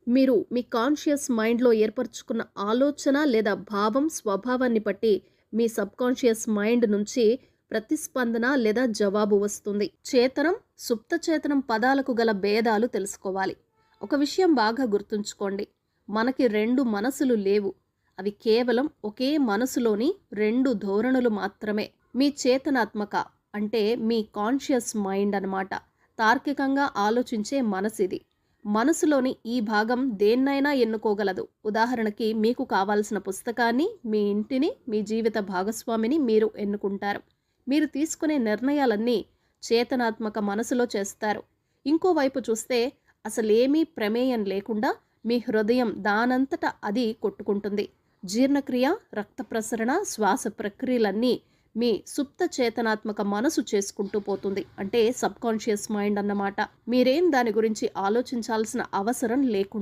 మీరు మీ కాన్షియస్ మైండ్‌లో ఏర్పరచుకున్న ఆలోచన లేదా భావం, స్వభావాన్ని బట్టి మీ సబ్‌కాన్షియస్ మైండ్ నుంచి ప్రతిస్పందన లేదా జవాబు వస్తుంది. చేతనం, సుప్త చేతనం పదాలకు గల భేదాలు తెలుసుకోవాలి. ఒక విషయం బాగా గుర్తుంచుకోండి. మనకి 2 మనసులు లేవు. అవి కేవలం ఒకే మనసులోని 2 ధోరణులు మాత్రమే. మీ చేతనాత్మక అంటే మీ కాన్షియస్ మైండ్ అన్నమాట. తార్కికంగా ఆలోచించే మనసిది. మనసులోని ఈ భాగం దేన్నైనా ఎన్నుకోగలదు. ఉదాహరణకి మీకు కావాల్సిన పుస్తకాన్ని, మీ ఇంటిని, మీ జీవిత భాగస్వామిని మీరు ఎన్నుకుంటారు. మీరు తీసుకునే నిర్ణయాలన్నీ చేతనాత్మక మనసులో చేస్తారు. ఇంకోవైపు చూస్తే అసలేమీ ప్రమేయం లేకుండా మీ హృదయం దానంతట అది కొట్టుకుంటుంది. జీర్ణక్రియ, రక్త ప్రసరణ, శ్వాస ప్రక్రియలన్నీ మీ సుప్త చేతనాత్మక మనసు చేసుకుంటూ పోతుంది. అంటే సబ్‌కాన్షియస్ మైండ్ అన్నమాట. మీరేం దాని గురించి ఆలోచించాల్సిన అవసరం లేకుండా